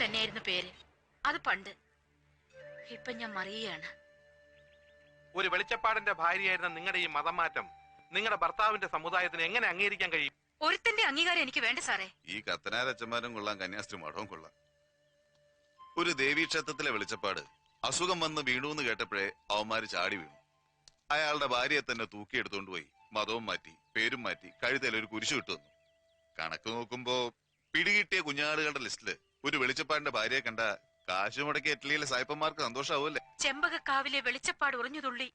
തന്നെയായിരുന്നു പേര്. അത് പണ്ട്. ഇപ്പൊ ഞാൻ മറിയാണ്. ഒരു വെളിച്ചപ്പാടിന്റെ ഭാര്യയായിരുന്ന നിങ്ങളുടെ ഈ മതം മാറ്റം നിങ്ങളുടെ ഭർത്താവിന്റെ സമുദായത്തിന് എങ്ങനെ അംഗീകരിക്കാൻ കഴിയും? ഒരുത്തന്റെ അംഗീകാരം എനിക്ക് വേണ്ട സാറേ. ഈ കത്തനാരച്ചന്മാരും കൊള്ളാം, കന്യാസ്ത്രീ മഠവും കൊള്ളാം. ഒരു ദേവീക്ഷേത്രത്തിലെ വെളിച്ചപ്പാട് അസുഖം വന്ന് വീണൂന്ന് കേട്ടപ്പോഴേ അവന്മാര് ചാടി വീണു. അയാളുടെ ഭാര്യയെ തന്നെ തൂക്കിയെടുത്തോണ്ട് പോയി മതവും മാറ്റി പേരും മാറ്റി കഴുതയിൽ ഒരു കുരിശു കിട്ടുന്നു. കണക്ക് നോക്കുമ്പോ പിടികിട്ടിയ കുഞ്ഞാടുകളുടെ ലിസ്റ്റില് ഒരു വെളിച്ചപ്പാടിന്റെ ഭാര്യയെ കണ്ട കാശ് മുടക്കി ഇറ്റലിയിലെ സായിപ്പന്മാർക്ക് സന്തോഷാവൂല്ലേ? ചെമ്പകക്കാവിലെ വെളിച്ചപ്പാട് ഉറഞ്ഞു തുള്ളി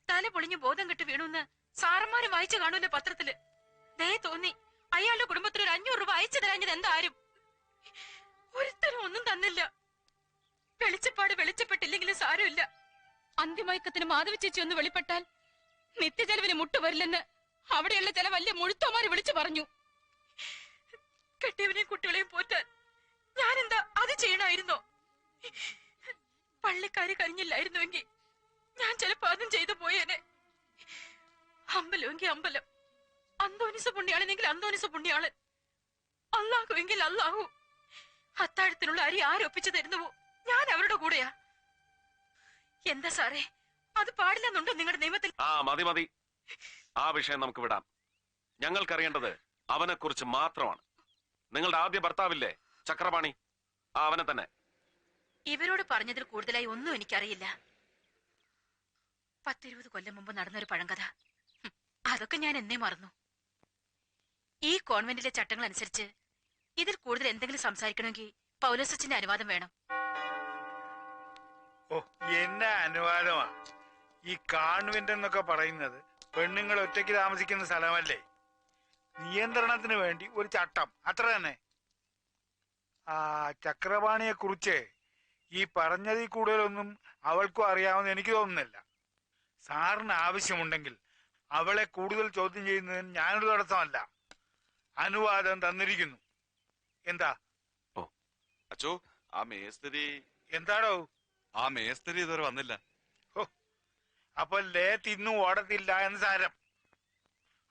തല പൊളിഞ്ഞു ബോധം കെട്ട് വീണുന്ന് സാറന്മാര് വായിച്ചു കാണൂല്ലോ പത്രത്തില്. ദേ തോന്നി അയാളുടെ കുടുംബത്തിന് ഒരു 500 രൂപ അയച്ചു തരാഞ്ഞത് എന്താരും. ഒരുത്തരും ഒന്നും തന്നില്ല. വെളിച്ചപ്പാട് വെളിച്ചപ്പെട്ടില്ലെങ്കിലും സാരമില്ല, അന്തിമയക്കത്തിന് മാധവി ചേച്ചി ഒന്ന് വെളിപ്പെട്ടാൽ നിത്യചെലവിന് മുട്ടുവരില്ലെന്ന് അവിടെയുള്ള ചില വലിയ മുഴുത്തോമാര് വിളിച്ചു പറഞ്ഞു. കെട്ടിയവനെയും കുട്ടികളെയും പോറ്റാൻ ഞാനെന്താ അത് ചെയ്യണമായിരുന്നോ? പള്ളിക്കാര് കഴിഞ്ഞില്ലായിരുന്നുവെങ്കിൽ ഞാൻ ചിലപ്പോ അതും ചെയ്തു പോയേനെ. അമ്പലമെങ്കിൽ അമ്പലം, അന്തോനിസ പുണ്യാളെങ്കിൽ അന്തോനിസ പുണ്യാളൻ, അല്ലാഹു എങ്കിൽ അല്ലാഹു. അത്താഴത്തിനുള്ള അരി ആരൊപ്പിച്ചു തരുന്നുവോ ഞാൻ അവരുടെ കൂടെയാ. എന്താ സാറേ, അത് പാടില്ലെന്നുണ്ടോ നിങ്ങളുടെ നിയമത്തിൽ? മതി മതി, ആ വിഷയം നമുക്ക് വിടാം. ഞങ്ങൾക്കറിയേണ്ടത് അവനെ കുറിച്ച് മാത്രമാണ്. നിങ്ങളുടെ ആദ്യ ഭർത്താവില്ലേ ചക്രപാണി, അവനെ തന്നെ. ഇവരോട് പറഞ്ഞതിൽ കൂടുതലായി ഒന്നും എനിക്കറിയില്ല. 10-20 കൊല്ലം മുമ്പ് നടന്നൊരു പഴങ്കഥ, അതൊക്കെ ഞാൻ എന്നേ മറന്നു. ഈ കോൺവെന്റിലെ ചട്ടങ്ങൾ അനുസരിച്ച് ഇതിൽ കൂടുതൽ എന്തെങ്കിലും സംസാരിക്കണമെങ്കിൽ പൗലോസച്ചിന്റെ അനുവാദം വേണം. ഓ, എന്നാ അനുവാദമാ? ഈ കോൺവെന്റ് എന്നൊക്കെ പറയുന്നത് പെണ്ണുങ്ങൾ ഒറ്റയ്ക്ക് താമസിക്കുന്ന സ്ഥലമല്ലേ? നിയന്ത്രണത്തിന് വേണ്ടി ഒരു ചട്ടം, അത്ര തന്നെ. ആ ചക്രപാണിയെ കുറിച്ച് ഈ പറഞ്ഞതിൽ കൂടുതലൊന്നും അവൾക്കും അറിയാമെന്ന് എനിക്ക് തോന്നുന്നില്ല. സാറിന് ആവശ്യമുണ്ടെങ്കിൽ അവളെ കൂടുതൽ ചോദ്യം ചെയ്യുന്നതിന് ഞാനൊരു തടസ്സമല്ല. അനുവാദം തന്നിരിക്കുന്നു. എന്താ? ഓ അച്ചോ, ആ മേസ്തിരി എന്താടോ? ആ മേസ്തിരി ഇതുവരെ വന്നില്ല. ഓ, അപ്പൊ ലേ തിന്നു ഓടത്തില്ല എന്ന് സാരം.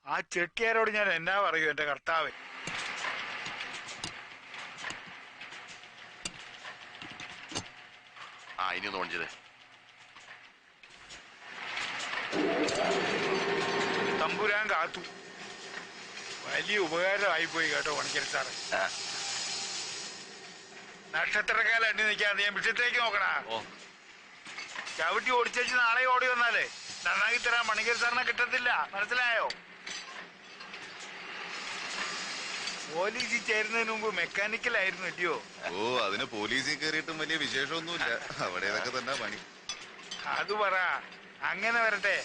ആ ചെട്ടിയാരോട് ഞാൻ എന്നാ പറയൂ എന്റെ കർത്താവ്. ഇനി തോന്നിച്ചത് തമ്പുരാൻ കാത്തു. വലിയ ഉപകാരമായി പോയി കേട്ടോ പണിക്കൽ സാറ്. നക്ഷത്രക്കാലം എണ്ണി നിൽക്കാതെ ഞാൻ വിഷയത്തേക്ക് നോക്കണ. ചവിട്ടി ഓടിച്ചു നാളെ ഓടി വന്നാലേ നന്നാക്കി തരാൻ പണിക്കൽ സാറിനെ കിട്ടത്തില്ല, മനസ്സിലായോ? പോലീസിൽ ചേരുന്നതിന് മുമ്പ് മെക്കാനിക്കലായിരുന്നു ഇല്ലയോ? ഓ, അതിന് പോലീസിൽ കയറിയിട്ടും വലിയ വിശേഷമൊന്നുമില്ല. അവിടെ ഇതൊക്കെ തന്നെ പണി. അത് പറ, അങ്ങനെ വരട്ടെ.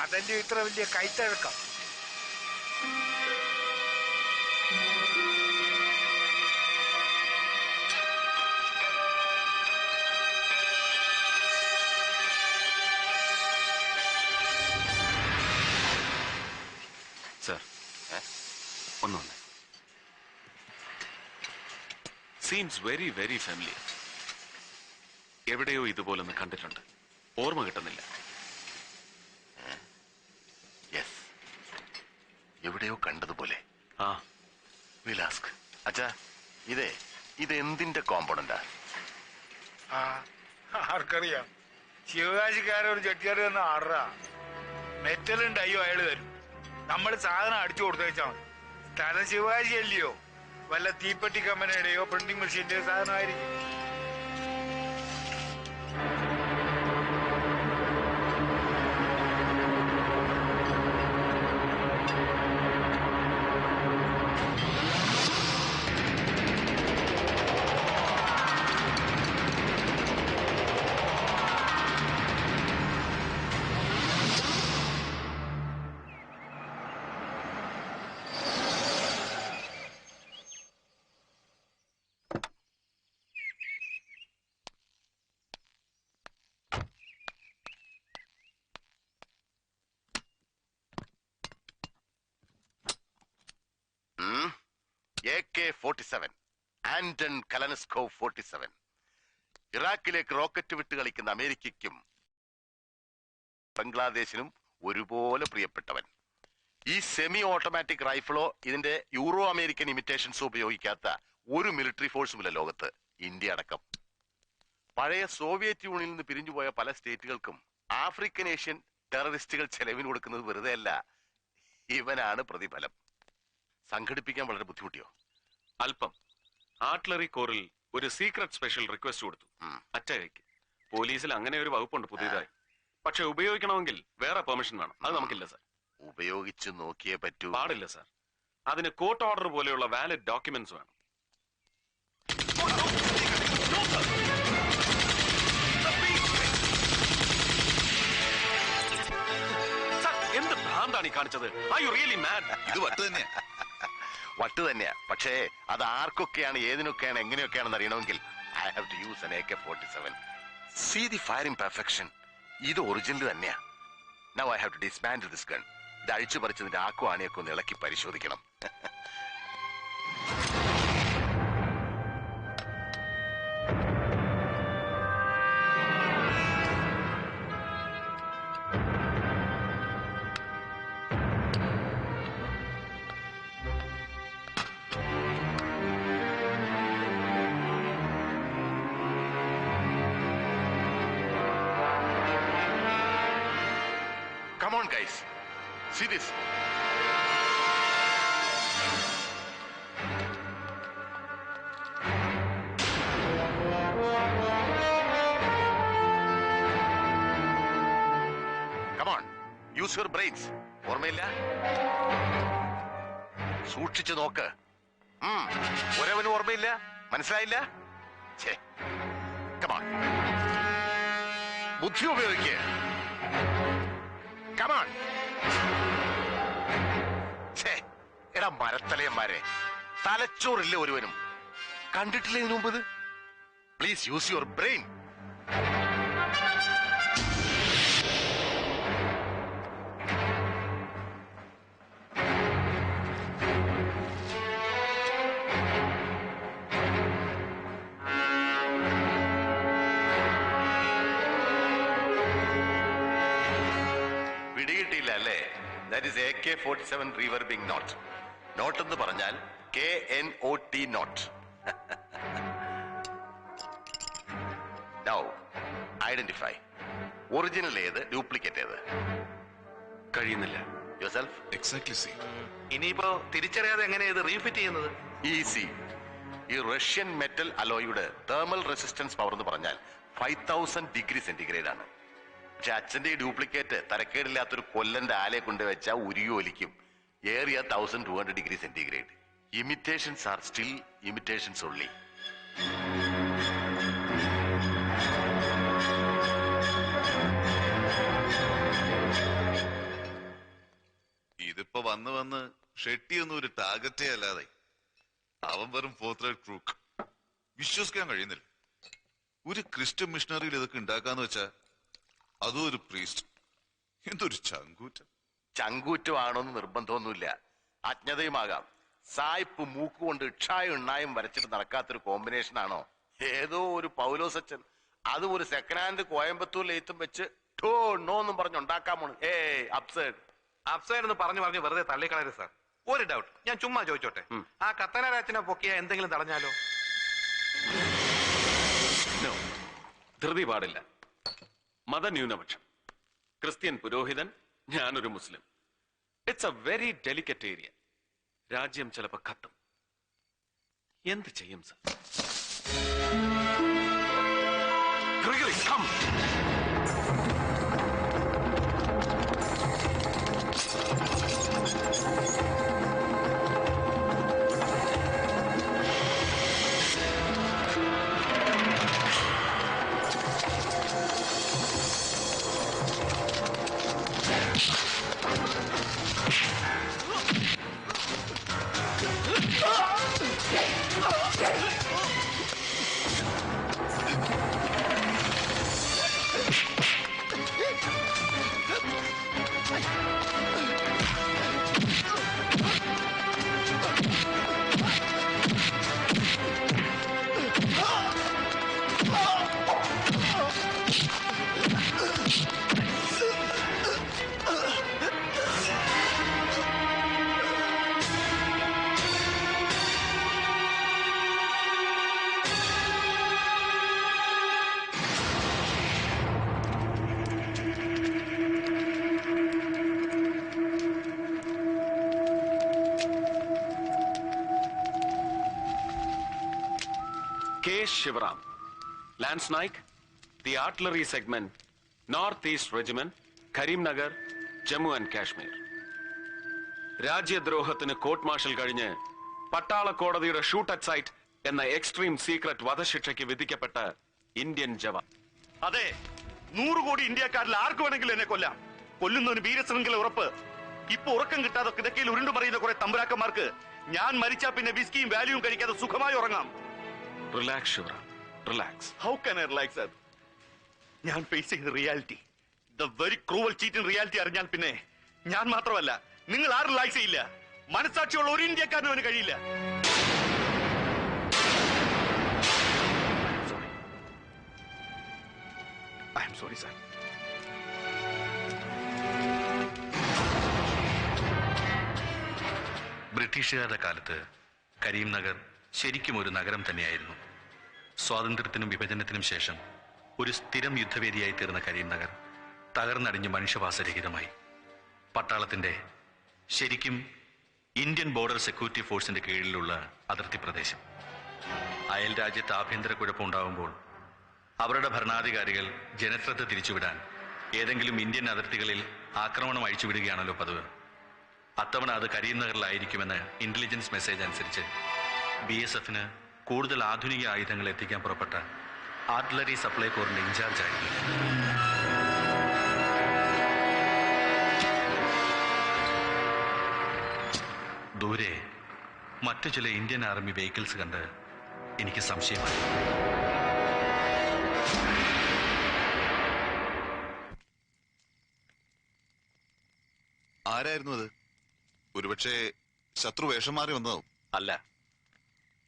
അതല്ലേ ഇത്ര വലിയ കൈത്തഴക്കം. സർ, ഒന്നൊന്ന്. Seems very very familiar. എവിടെയോ ഇതുപോലൊന്ന് കണ്ടിട്ടുണ്ട്, ഓർമ്മ കിട്ടുന്നില്ല. എവിടെയോ കണ്ടതുപോലെ. വിലാസ്ക് അച്ഛാ, ഇത് എന്തിന്റെ കോമ്പൗണ്ടാ? ആർക്കറിയാം? ശിവകാശിക്കാരൊരു ചെട്ടിയാർ തന്ന ആർഡറാ. മെറ്റലും ഡൈയോ അയാൾ തരും. നമ്മൾ സാധനം അടിച്ചു കൊടുത്തേച്ചാ മതി. സ്ഥലം ശിവകാശി അല്ലയോ? വല്ല തീപ്പെട്ടി കമ്പനിയുടെയോ പ്രിന്റിംഗ് മെഷീന്റെയോ സാധനമായിരിക്കും. AK-47 Anton Kalashnikov 47. ഇറാഖിലേക്ക് റോക്കറ്റ് വിട്ട് കളിക്കുന്ന അമേരിക്കയ്ക്കും ബംഗ്ലാദേശിനും ഒരുപോലെ പ്രിയപ്പെട്ടവൻ. ഈ സെമി ഓട്ടോമാറ്റിക് റൈഫിളോ ഇതിന്റെ യൂറോ അമേരിക്കൻ ഇമിറ്റേഷൻസോ ഉപയോഗിക്കാത്ത ഒരു മിലിറ്ററി ഫോഴ്സുമില്ല ലോകത്ത്. ഇന്ത്യ അടക്കം. പഴയ സോവിയറ്റ് യൂണിയനിൽ നിന്ന് പിരിഞ്ഞുപോയ പല സ്റ്റേറ്റുകൾക്കും ആഫ്രിക്കൻ ഏഷ്യൻ ടെററിസ്റ്റുകൾ ചെലവിന് കൊടുക്കുന്നത് വെറുതെ അല്ല, ഇവനാണ് പ്രതിഫലം. സംഘടിപ്പിക്കാൻ വളരെ ബുദ്ധിമുട്ടിയോ? അല്പം. ആർട്ടിലറി കോറിൽ ഒരു സീക്രട്ട് സ്പെഷ്യൽ റിക്വസ്റ്റ് കൊടുത്തു. അറ്റകയ്ക്ക് പോലീസിൽ അങ്ങനെ ഒരു വകുപ്പുണ്ട് പുതിയതായി. പക്ഷെ ഉപയോഗിക്കണമെങ്കിൽ വേറെ പെർമിഷൻ വേണം. അത് നമുക്കില്ല സാർ. ഉപയോഗിച്ച് നോക്കിയേ പറ്റൂ. പാടില്ല സാർ. അതിന് കോർട്ട് ഓർഡർ പോലെയുള്ള വാലിഡ് ഡോക്യുമെന്റ്സ് വേണം. എന്ത് ഭ്രാന്താണ് ഈ കാണിച്ചത്? Are you really mad? ഇത് വട്ട് തന്നെയാ. വട്ട് തന്നെയാ. പക്ഷേ അത് ആർക്കൊക്കെയാണ്, ഏതിനൊക്കെയാണ്, എങ്ങനെയൊക്കെയാണെന്ന് അറിയണമെങ്കിൽ I have to use an AK-47. See the firing perfection. ഇത് ഒറിജിനൽ തന്നെയാ. Now I have to dismantle this gun. ഇത് അഴിച്ചു പറിച്ചതിന്റെ ആക്കോ ആണിയൊക്കെ ഒന്ന് ഇളക്കി പരിശോധിക്കണം. Come on, guys. See this. Come on. Use your brains. ഓർമ്മയില്ല? സൂക്ഷിച്ചു നോക്ക്. ഒരവനും ഓർമ്മയില്ല? മനസ്സിലായില്ല? Come on. ബുദ്ധി ഉപയോഗിക്കുക. Come on. എടാ മരത്തലയന്മാരെ, തലച്ചോറില്ല ഒരുവനും. കണ്ടിട്ടില്ല ഇതിനു മുമ്പ്? Please use your brain. പിടികിട്ടിയില്ല അല്ലേ? That is AK-47 reverbing knot. Knot എന്ന് പറഞ്ഞാൽ KNOT knot. Now identify. Original ഏത്, ഡ്യൂപ്ലിക്കേറ്റ് ഏത്? കഴിയുന്നില്ല. yourself? Exactly same. ഇനിയിപ്പോ തിരിച്ചറിയാതെ എങ്ങനെയാ ഇത് റീഫിറ്റ് ചെയ്യുന്നത്? ഈസി. ഈ റഷ്യൻ മെറ്റൽ അലോയുടെ തേർമൽ റെസിസ്റ്റൻസ് പവർ എന്ന് പറഞ്ഞാൽ 5000 ഡിഗ്രി സെന്റിഗ്രേഡ് ആണ്. പക്ഷെ അച്ഛന്റെ ഈ ഡ്യൂപ്ലിക്കേറ്റ് തരക്കേടില്ലാത്തൊരു കൊല്ലന്റെ ആലയെ കൊണ്ടുവച്ചാൽ ഉരുകി ഒലിക്കും. ഏറിയ 1200 degree centigrade. Imitations are still imitations only. ഇതിപ്പോ വന്ന് വന്ന് ഷെട്ടിയൊന്നും ഒരു ടാർഗറ്റേ അല്ലാതെ അവൻ വെറും ഫോർത്ത് റേറ്റ് ക്രൂക്ക്. വിശ്വസിക്കാൻ കഴിയുന്നില്ല. ഒരു ക്രിസ്ത്യൻ മിഷണറിയിൽ ഇതൊക്കെ ഉണ്ടാക്കാന്ന് വെച്ചാ അതും ഒരു പ്രീസ്റ്റ്. എന്തൊരു ചങ്കൂറ്റം. ചങ്കൂറ്റമാണോന്ന് നിർബന്ധമൊന്നുമില്ല, അജ്ഞതയുമാകാം. സായിപ്പ് മൂക്കുകൊണ്ട് ഇക്ഷായും എണ്ണായും വരച്ചിട്ട് നടക്കാത്തൊരു കോമ്പിനേഷൻ ആണോ ഏതോ ഒരു പൗലോസച്ചൻ? അതും ഒരു സെക്കൻഡ് ഹാൻഡ് കോയമ്പത്തൂർ ലെയ്ത്തും വെച്ച് ടോ നോ എന്നും പറഞ്ഞുണ്ടാക്കാമോ? അപ്സൈഡ് അപ്സൈഡ് എന്ന് പറഞ്ഞു വെറുതെ തള്ളിക്കളയരുത് സാർ. ഒരു ഡൗട്ട്, ഞാൻ ചുമ്മാ ചോദിച്ചോട്ടെ. ആ കത്തനാരാച്ചനെ പൊക്കിയ എന്തെങ്കിലും തടഞ്ഞാലോ? ധൃതി പാടില്ല. മതന്യൂനപക്ഷം, ക്രിസ്ത്യൻ പുരോഹിതൻ, ഞാനൊരു Muslim. It's a very delicate area. രാജ്യം ചിലപ്പോ കത്തും. എന്ത് ചെയ്യും sir? K. Shivaram, Lance Naik, the Artillery Segment, Northeast Regiment, Karimnagar, Jammu and Kashmir. രാജ്യദ്രോഹത്തിന് കോർട്ട് മാർഷൽ കഴിഞ്ഞ് പട്ടാള കോടതിയുടെ ഷൂട്ട് അറ്റ് സൈറ്റ് എന്ന എക്സ്ട്രീം സീക്രട്ട് വധശിക്ഷയ്ക്ക് വിധിക്കപ്പെട്ട ഇന്ത്യൻ ജവാൻ. അതെ, 100 കോടി ഇന്ത്യക്കാരിൽ ആർക്ക് വേണമെങ്കിലും എന്നെ കൊല്ലാം. കൊല്ലുന്നവന് വീരശൃംഖല ഉറപ്പ്. ഇപ്പൊ ഉറക്കം കിട്ടാതെ കിടക്കയിൽ ഉരുണ്ടു പറയുന്ന കുറെ തമ്പുരാക്കന്മാർക്ക് ഞാൻ മരിച്ചാ പിന്നെ വിസ്കിയും വാല്യൂവും കഴിക്കാതെ സുഖമായി ഉറങ്ങാം. Relax Shivaram, relax. How can I relax? ഞാൻ ഫേസ് ചെയ്ത reality, the very cruel cheating reality അറിഞ്ഞാൽ പിന്നെ ഞാൻ മാത്രമല്ല നിങ്ങൾ ആരും റിലാക്സ് ചെയ്യില്ല. മനസാക്ഷിയുള്ള ഒരു ഇന്ത്യക്കാരനും അവന് കഴിയില്ല. I am sorry sir. ബ്രിട്ടീഷുകാരുടെ കാലത്ത് കരീംനഗർ ശരിക്കും ഒരു നഗരം തന്നെയായിരുന്നു. സ്വാതന്ത്ര്യത്തിനും വിഭജനത്തിനും ശേഷം ഒരു സ്ഥിരം യുദ്ധവേദിയായി തീർന്ന കരീംനഗർ തകർന്നടിഞ്ഞ് മനുഷ്യവാസരഹിതമായി. പട്ടാളത്തിന്റെ, ശരിക്കും ഇന്ത്യൻ ബോർഡർ സെക്യൂരിറ്റി ഫോഴ്സിന്റെ കീഴിലുള്ള അതിർത്തി പ്രദേശം. അയൽ രാജ്യത്ത് ആഭ്യന്തര കുഴപ്പമുണ്ടാകുമ്പോൾ അവരുടെ ഭരണാധികാരികൾ ജനശ്രദ്ധ തിരിച്ചുവിടാൻ ഏതെങ്കിലും ഇന്ത്യൻ അതിർത്തികളിൽ ആക്രമണം അഴിച്ചുവിടുകയാണല്ലോ പതിവ്. അത്തവണ അത് കരീംനഗറിലായിരിക്കുമെന്ന് ഇന്റലിജൻസ് മെസ്സേജ് അനുസരിച്ച് BSFന് കൂടുതൽ ആധുനിക ആയുധങ്ങൾ എത്തിക്കാൻ പുറപ്പെട്ട ആർട്ടിലറി സപ്ലൈ കോറിന്റെ ഇൻചാർജ് ആയിരുന്നു. ദൂരെ മറ്റു ചില ഇന്ത്യൻ ആർമി വെഹിക്കിൾസ് കണ്ട് എനിക്ക് സംശയമായി. ആരായിരുന്നു അത്? ഒരുപക്ഷെ ശത്രു വേഷം മാറി വന്നതാവും. അല്ല,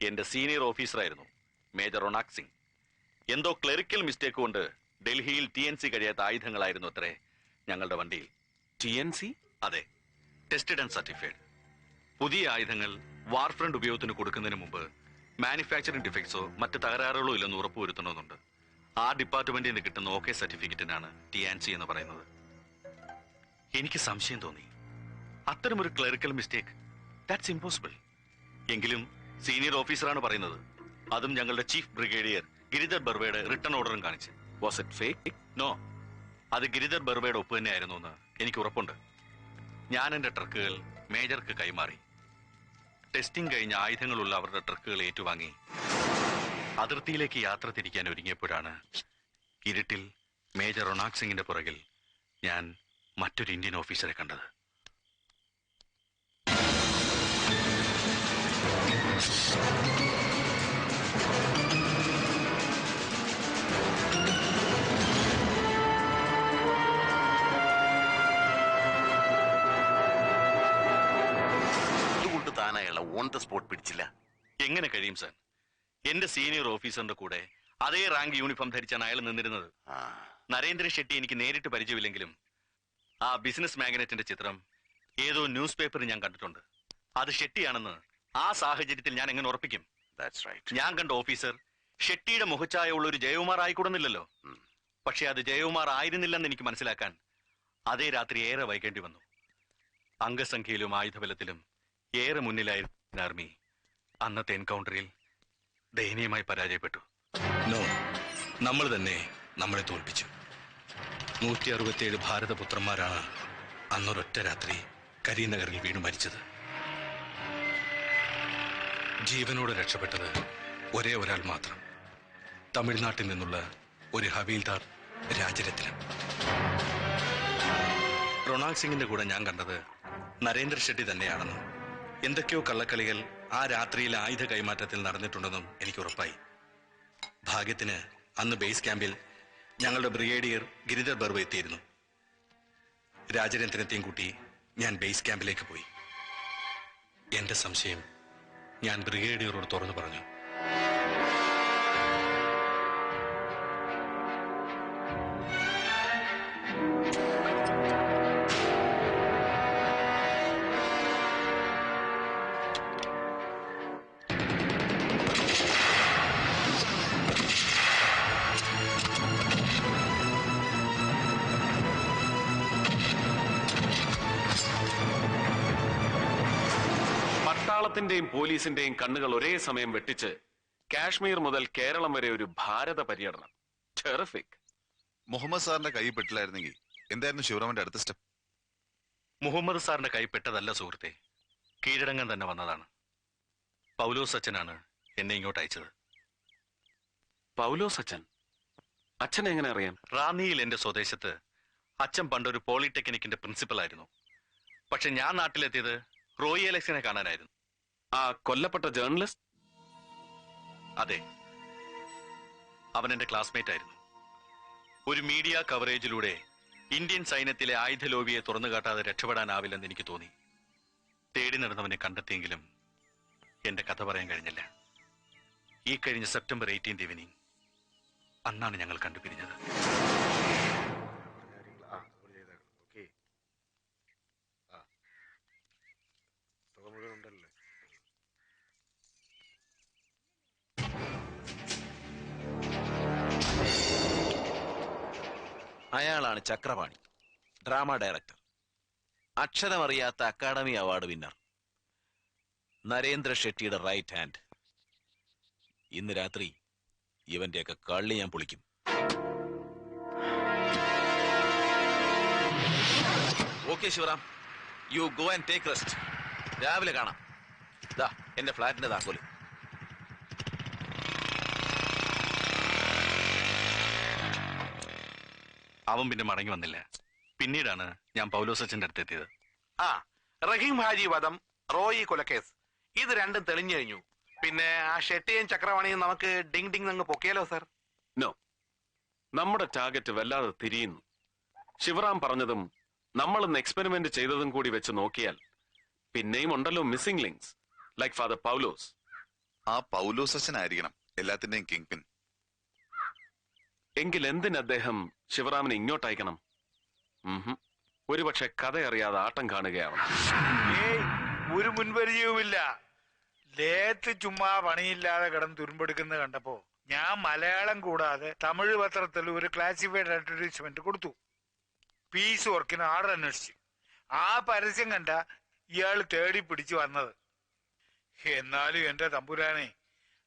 എന്റെ സീനിയർ ഓഫീസറായിരുന്നു, മേജർ റൊണാക് സിംഗ്. എന്തോ ക്ലറിക്കൽ മിസ്റ്റേക്ക് കൊണ്ട് ഡൽഹിയിൽ TNC കഴിയാത്ത ആയുധങ്ങളായിരുന്നു അത്രേ ഞങ്ങളുടെ വണ്ടിയിൽ. TNC? അതെ, ടെസ്റ്റഡ് ആൻഡ് സർട്ടിഫൈഡ്. പുതിയ ആയുധങ്ങൾ വാർ ഫ്രണ്ട് ഉപയോഗത്തിന് കൊടുക്കുന്നതിന് മുമ്പ് മാനുഫാക്ചറിംഗ് ഡിഫക്ട്സോ മറ്റ് തകരാറുകളോ ഇല്ലെന്ന് ഉറപ്പുവരുത്തണമെന്നുണ്ട്. ആ ഡിപ്പാർട്ട്മെന്റിൽ നിന്ന് കിട്ടുന്ന OK സർട്ടിഫിക്കറ്റിനാണ് TNC എന്ന് പറയുന്നത്. എനിക്ക് സംശയം തോന്നി, അത്തരമൊരു ക്ലറിക്കൽ മിസ്റ്റേക്ക്, ദാറ്റ്സ് ഇമ്പോസിബിൾ. എങ്കിലും സീനിയർ ഓഫീസറാണ് പറയുന്നത്, അതും ഞങ്ങളുടെ ചീഫ് ബ്രിഗേഡിയർ ഗിരിധർ ബർവയുടെ റിട്ടേൺ ഓർഡറും കാണിച്ച്. Was it fake? നോ, അത് ഗിരിധർ ബർവയുടെ ഒപ്പ് തന്നെയായിരുന്നു എന്ന് എനിക്ക് ഉറപ്പുണ്ട്. ഞാൻ എന്റെ ട്രക്കുകൾ മേജർക്ക് കൈമാറി. ടെസ്റ്റിംഗ് കഴിഞ്ഞ ആയുധങ്ങളുള്ള അവരുടെ ട്രക്കുകൾ ഏറ്റുവാങ്ങി അതിർത്തിയിലേക്ക് യാത്ര തിരിക്കാൻ ഒരുങ്ങിയപ്പോഴാണ് ഇരുട്ടിൽ മേജർ റൊണാക് സിംഗിന്റെ പുറകിൽ ഞാൻ മറ്റൊരു ഇന്ത്യൻ ഓഫീസറെ കണ്ടത്. അതുകൊണ്ട് താൻ അയാളെ ഓൺ ദ സ്പോട്ട് പിടിച്ചില്ല? എങ്ങനെ കഴിയും സാർ? എന്റെ സീനിയർ ഓഫീസറിന്റെ കൂടെ അതേ റാങ്ക് യൂണിഫോം ധരിച്ചാണ് അയാൾ നിന്നിരുന്നത്. നരേന്ദ്ര ഷെട്ടി എനിക്ക് നേരിട്ട് പരിചയമില്ലെങ്കിലും ആ ബിസിനസ് മാഗ്നറ്റിന്റെ ചിത്രം ഏതോ ന്യൂസ് പേപ്പറിൽ ഞാൻ കണ്ടിട്ടുണ്ട്. അത് ഷെട്ടിയാണെന്ന് ആ സാഹചര്യത്തിൽ ഞാൻ എങ്ങനെ ഉറപ്പിക്കും? ഞാൻ കണ്ട ഓഫീസർ ഷെട്ടിയുടെ മുഖച്ഛായ ഉള്ള ഒരു ജയകുമാർ ആയിക്കൂടുന്നില്ലല്ലോ. പക്ഷെ അത് ജയകുമാർ ആയിരുന്നില്ലെന്ന് എനിക്ക് മനസ്സിലാക്കാൻ അതേ രാത്രി ഏറെ വൈകേണ്ടി വന്നു. അംഗസംഖ്യയിലും ആയുധബലത്തിലും ഏറെ മുന്നിലായിരുന്ന ആർമി അന്നത്തെ എൻകൗണ്ടറിൽ ദയനീയമായി പരാജയപ്പെട്ടു. നോ, നമ്മൾ തന്നെ നമ്മളെ തോൽപ്പിച്ചു. 167 ഭാരതപുത്രന്മാരാണ് അന്നൊരൊറ്റ രാത്രി കരീംനഗറിൽ വീണു മരിച്ചത്. ജീവനോടെ രക്ഷപ്പെട്ടത് ഒരേ ഒരാൾ മാത്രം, തമിഴ്നാട്ടിൽ നിന്നുള്ള ഒരു ഹവീൽദാർ രാജരത്നം. റൊണാക് സിംഗിന്റെ കൂടെ ഞാൻ കണ്ടത് നരേന്ദ്ര ഷെട്ടി തന്നെയാണെന്നും എന്തൊക്കെയോ കള്ളക്കളികൾ ആ രാത്രിയിൽ ആയുധ കൈമാറ്റത്തിൽ നടന്നിട്ടുണ്ടെന്നും എനിക്ക് ഉറപ്പായി. ഭാഗ്യത്തിന് അന്ന് ബേസ് ക്യാമ്പിൽ ഞങ്ങളുടെ ബ്രിഗേഡിയർ ഗിരിധർ ബർവ എത്തിയിരുന്നു. രാജരത്നത്തെയും കൂട്ടി ഞാൻ ബേസ് ക്യാമ്പിലേക്ക് പോയി. എന്റെ സംശയം ഞാൻ ബ്രിഗേഡിയറോട് തുറന്നു പറഞ്ഞു. പട്ടാളത്തിന്റെയും പോലീസിന്റെയും കണ്ണുകൾ ഒരേ സമയം വെട്ടിച്ച് കാശ്മീർ മുതൽ കേരളം വരെ ഒരു ഭാരത പര്യടനം. ടെറിഫിക്. മുഹമ്മദ് സാറിന്റെ കൈ പെട്ടില്ലായിരുന്നെങ്കിൽ എന്തായിരുന്നു ശിവറാമന്റെ അടുത്ത സ്റ്റെപ്പ്? മുഹമ്മദ് സാറിന്റെ കൈപ്പെട്ടതല്ല സുഹൃത്തെ, കീഴടങ്ങാൻ തന്നെ വന്നതാണ്. പൗലോസ് അച്ഛനാണ് എന്നെ ഇങ്ങോട്ട് അയച്ചത്. പൗലോസ് അച്ഛൻ? അച്ഛൻ എങ്ങനെ അറിയാം? റാന്നിയിൽ എന്റെ സ്വദേശത്ത് അച്ഛൻ പണ്ടൊരു പോളിടെക്നിക്കിന്റെ പ്രിൻസിപ്പൽ ആയിരുന്നു. പക്ഷെ ഞാൻ നാട്ടിലെത്തിയത് റോയി അലക്സിനെ കാണാനായിരുന്നു. ആ കൊല്ലപ്പെട്ട ജേർണലിസ്റ്റ്? അതെ, അവൻ എന്റെ ക്ലാസ്മേറ്റ് ആയിരുന്നു. ഒരു മീഡിയ കവറേജിലൂടെ ഇന്ത്യൻ സൈന്യത്തിലെ ആയുധ ലോബിയെ തുറന്നു കാട്ടാതെ രക്ഷപ്പെടാനാവില്ലെന്ന് എനിക്ക് തോന്നി. തേടി നടന്നവനെ കണ്ടെത്തിയെങ്കിലും എന്റെ കഥ പറയാൻ കഴിഞ്ഞില്ല. ഈ കഴിഞ്ഞ സെപ്റ്റംബർ 18 ഈവനിങ് അന്നാണ് ഞങ്ങൾ കണ്ടുപിരിഞ്ഞത്. അയാളാണ് ചക്രപാണി, ഡ്രാമ ഡയറക്ടർ, അക്ഷരമറിയാത്ത അക്കാദമി അവാർഡ് വിന്നർ, നരേന്ദ്ര ഷെട്ടിയുടെ റൈറ്റ് ഹാൻഡ്. ഇന്ന് രാത്രി ഇവന്റെയൊക്കെ കള്ളി ഞാൻ പൊളിക്കും. Okay Shivaram, you go and take rest. രാവിലെ കാണാം. ദാ എന്റെ ഫ്ലാറ്റിന്റെ താക്കോല്. അവൻ പിന്നെ മടങ്ങി വന്നില്ല. പിന്നീടാണ് ഞാൻ പൗലോസ് അച്ഛന്റെ അടുത്തെത്തിയത്. റഹീം ഹാജി വധം, റോയി കൊലക്കേസ്, ഇത് രണ്ടും തെളിഞ്ഞു കഴിഞ്ഞു. പിന്നെ ആ ഷെട്ടിയും ചക്രവാണിയും നമുക്ക് ഡിങ് ഡിങ് അങ്ങ് പൊക്കിയാലോ സർ? നോ, നമ്മുടെ ടാർഗറ്റ് വല്ലാതെ തിരിയുന്നു. ശിവറാം പറഞ്ഞതും നമ്മളൊന്ന് എക്സ്പെരിമെന്റ് ചെയ്തതും കൂടി വെച്ച് നോക്കിയാൽ പിന്നെയും ഉണ്ടല്ലോ മിസ്സിംഗ് ലിങ്ക്സ്, ലൈക്ക് ഫാദർ പൗലോസ്. ആ പൗലോസ് അച്ഛനായിരിക്കണം എല്ലാത്തിന്റെയും കിങ് പിൻ. എങ്കിൽ എന്തിന് അദ്ദേഹം ശിവറാമിനെ ഇങ്ങോട്ട് അയക്കണം? ഒരുപക്ഷെ കഥ അറിയാതെ ആട്ടം കാണുകയാവണം. ഏയ്, ഒരു മുൻപരിചയവുമില്ല. ലേത്ത് ചുമ്മാ പണിയില്ലാതെ കിടന്ന് തുരുമ്പെടുക്കുന്നത് കണ്ടപ്പോ ഞാൻ മലയാളം കൂടാതെ തമിഴ് പത്രത്തിൽ ഒരു ക്ലാസിഫൈഡ് അഡ്വർടൈസ്മെന്റ് കൊടുത്തു. പീസ് വർക്കിന് ആർഡർ അന്വേഷിച്ചു. ആ പരസ്യം കണ്ട ഇയാൾ തേടി പിടിച്ചു വന്നത്. എന്നാലും എന്റെ തമ്പുരാനെ,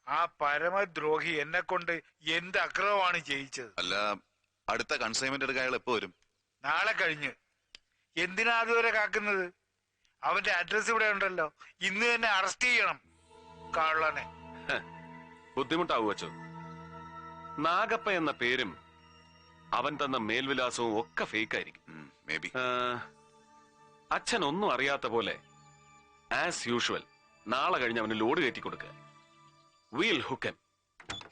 ആ പരമദ്രോഹി എന്നെ കൊണ്ട് എന്ത് അക്രമമാണ് ചെയ്യിച്ചത്. അല്ല, അടുത്ത കൺസൈൻമെന്റ് എടുക്കാൻ അയാൾ എപ്പോ വരും? നാളെ കഴിഞ്ഞ്. എന്തിനാ അതുവരെ കാക്കുന്നത്? അവന്റെ അഡ്രസ് ഇവിടെ ഉണ്ടല്ലോ, ഇന്ന് തന്നെ അറസ്റ്റ് ചെയ്യണം കള്ളനെ. ബുദ്ധിമുട്ടാവു വച്ചു. നാഗപ്പ എന്ന പേരും അവൻ തന്ന മേൽവിലാസവും ഒക്കെ ഫേക്ക് ആയിരിക്കും. അച്ഛൻ ഒന്നും അറിയാത്ത പോലെ ആസ് യൂഷ്വൽ നാളെ കഴിഞ്ഞ് അവന് ലോഡ് കയറ്റി കൊടുക്കുക. വീൽ ഹുക്കൻ.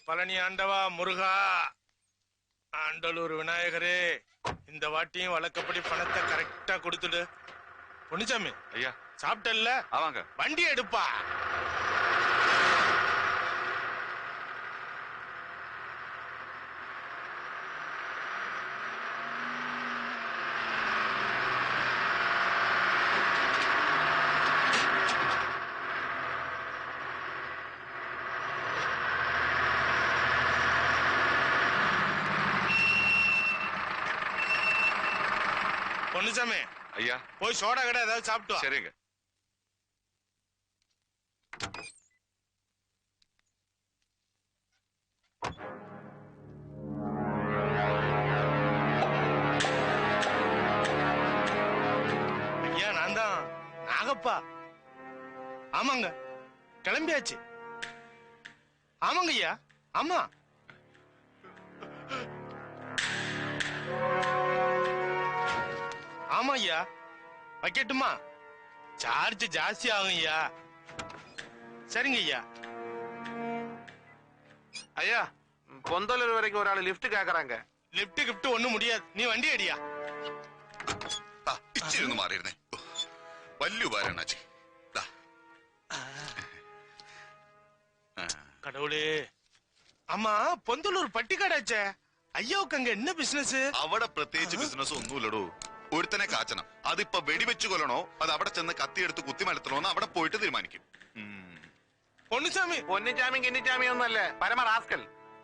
பழனி ஆண்டவா, முருகா, ஆண்டலூர் விநாயகரே, இந்த வாட்டியும் வழக்கப்படி பணத்தை கரெக்டா கொடுத்துடு. பொன்னிச்சாமி ஐயா, சாப்பிட்டல்ல? ஆமாங்க. வண்டி எடுப்பா. பொன்னிச்சாமி ஐயா, போய் சோடா கடை ஏதாவது சாப்பிட்டு வா. சரிங்க. ஐயா, நான் தான் நாகப்பா. ஆமாங்க, கிளம்பியாச்சு. ஆமாங்க ஐயா, ஆமா. ஆமா ஐயா, வைக்கட்டுமா? சார்ஜ் ஜாஸ்தி ஆகும் ஐயா. சரிங்க ஐயா. ஐயா, பொந்தலூர் வரைக்கும் ஒரு ஆள் லிஃப்ட் கேக்குறாங்க. லிஃப்ட் கிஃப்ட் ஒண்ணும் முடியாது. நீ வண்டி அடியா. ഇച്ചിരി ഒന്ന് മാറിയിരുന്നേ. വലിയ ഉപകാരമാണ് അച്ഛൻ. கடவுளே. ஆமா, பொந்தலூர் பட்டிக்காடாச்சே. ஐயாவுக்கு அங்க என்ன பிசினஸ்? അവിടെ പ്രത്യേകിച്ച് ബിസിനസ് ഒന്നുമില്ലടോ. ഒരുത്തനെ കാച്ചണം. അതിപ്പോ വെടിവെച്ച് കൊല്ലണോ അത് അവിടെ ചെന്ന് കത്തിയെടുത്ത് കുത്തിമലത്തണോന്ന് അവിടെ പോയിട്ട് തീരുമാനിക്കും. പൊന്നിച്ചാമി കിന്നിച്ചാമി ഒന്നല്ലേ, പരമ റാസ്കൽ.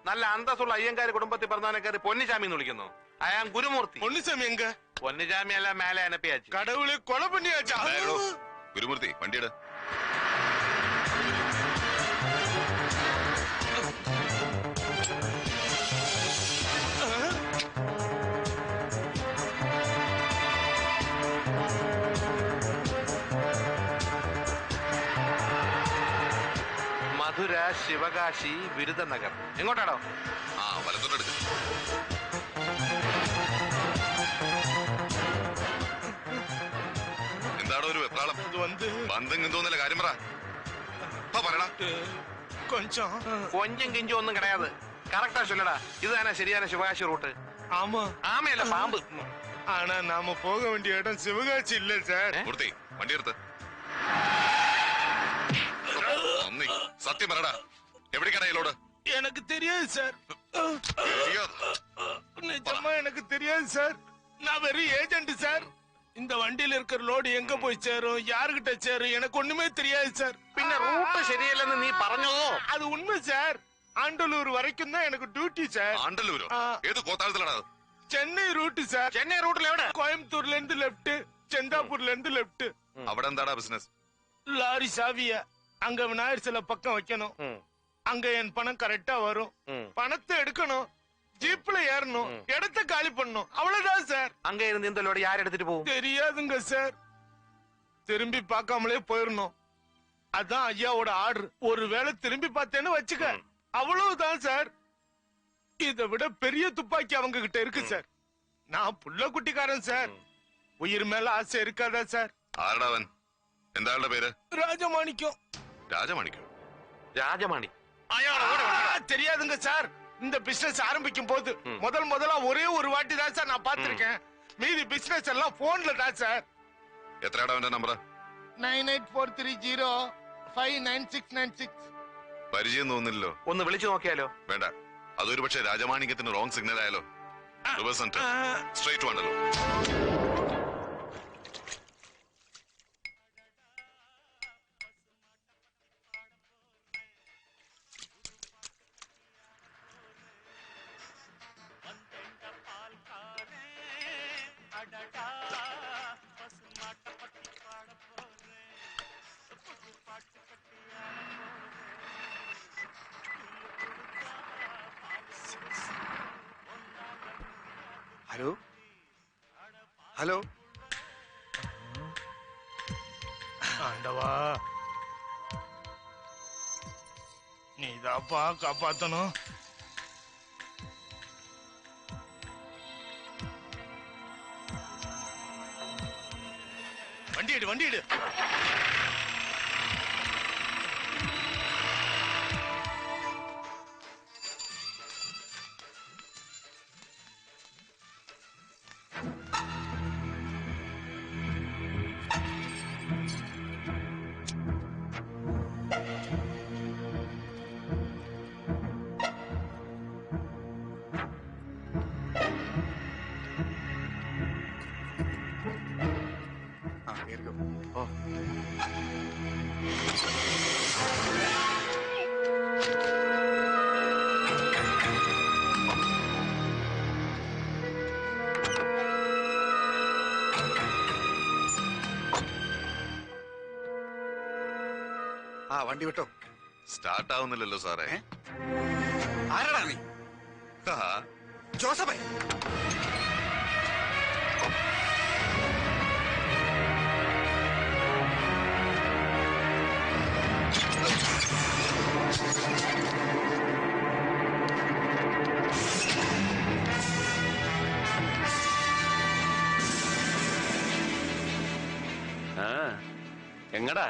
നല്ല അന്തസ്സുള്ള അയ്യങ്കാര് കുടുംബത്തിൽ പറഞ്ഞവനെ കയറി പൊന്നിച്ചാമി എന്ന് വിളിക്കുന്നു. അയാൾ ഗുരുമൂർത്തി. പൊന്നിച്ചാമി എങ്ക? പൊന്നിച്ചാമി അല്ല, മേലെ അനപ്പിയാച്ചു. കടവുളെ കൊല പണിയാച്ചാ. ഗുരുമൂർത്തി, വണ്ടിയുടെ മധുര, ശിവകാശി, വിരുദനഗർ. എങ്ങോട്ടാണോ? ആ വലത്തോട്ടെടുക്ക. എന്താണോ ഒരു വെപ്രാളം? ബന്ധം എന്തോന്നല്ല കാര്യം പറ. പറയടാ. கொஞ்சம் കൊഞ്ചം കിഞ്ചും ഒന്നും കിടയാത്. കറക്റ്റാ ചൊല്ലടാ. ഇത് തന്നെ ശരിയാണ് ശിവകാശി റൂട്ട്. ஆமா ആമയല്ല പാമ്പ്. ஆனா நாம போக வேண்டிய இடம் சிவகாசி இல்ல சார். മൂർത്തി വണ്ടി എടുത്ത്. സത്യം പറയടാ, എവിടേക്കാണ് ലോഡ്? எனக்கு தெரியாது சார். நிஜமா எனக்கு தெரியாது சார். நான் வெறும் ஏஜென்ட் சார். இந்த வண்டியில இருக்கிற லோடு எங்க போய் சேரும், யாருகிட்ட சேரும், எனக்கு ஒண்ணுமே தெரியாது சார். പിന്നെ റൂട്ട് ശരിയല്ലെന്ന് നീ പറഞ്ഞതോ? அது உண்மை சார். ஆண்டலூர் வரைக்கும் தான் எனக்கு டியூட்டி சார். ആണ്ടല്ലൂരോ? ഏത് കോത്താഴത്തിലാണ്? Chennai route sir. ചെന്നൈ റൂട്ടിൽ എവിടെ? கோயம்புத்தூர்ல இருந்து லெப்ட், செந்தாப்பூர்ல இருந்து லெப்ட். അവിടെ എന്താടാ ബിസിനസ്? லாரி சாவிய அங்க விநாயகர் சிலை பக்கம் வைக்கணும். அங்க என் பணம் கரெக்டா வரும். பணத்தை எடுக்கணும், ஜீப்ல ஏறணும், இடத்த காலி பண்ணணும், அவ்வளவுதான் சார். அங்க இருந்து இந்த லோடு யார் எடுத்துட்டு போகும்? தெரியாதுங்க சார். திரும்பி பார்க்காமலே போயிடணும். அதான் ஐயாவோட ஆர்டர். ஒருவேளை திரும்பி பார்த்தேன்னு வச்சுக்க, அவ்வளவுதான் சார். இதை விட பெரிய துப்பாக்கி அவங்க கிட்ட இருக்கு சார். நான் புள்ள குட்டிக்காரன் சார். உயிர் மேல ஆசை இருக்காதா சார்? ആരടാവൻ? എന്താളുടെ പേര്? ராஜமாணிக்கம். രാജമാണിക്കോ? രാജമാണി தெரியாதுங்க சார். இந்த பிசினஸ் ஆரம்பிக்கும் போது முதலா ஒரே ஒரு வாட்டி தான் சார் நான் பாத்திருக்கேன். மீதி பிசினஸ் எல்லாம் போன்ல தான் சார். എത്രയാടാ അവന്റെ നമ്പർ? 9843059696. പരിചയം തോന്നില്ലല്ലോ. ഒന്ന് വിളിച്ചു നോക്കിയാലോ? വേണ്ട, അതൊരു പക്ഷേ രാജമാണിക്യത്തിന് റോങ് സിഗ്നൽ ആയാലോ? റിവേഴ്സ് സെന്റർ സ്ട്രേറ്റ് വേണ്ടല്ലോ. Hello hello. ஆண்டவா, நீதாப்பா காப்பாத்தணும். வண்டி எடு, வண்டி எடு. ആ വണ്ടി വിട്ടോ. സ്റ്റാർട്ട് ആവുന്നില്ലല്ലോ സാറേ. ആരാടാ നീ? ജോസഫേ. എങ്ങടാ?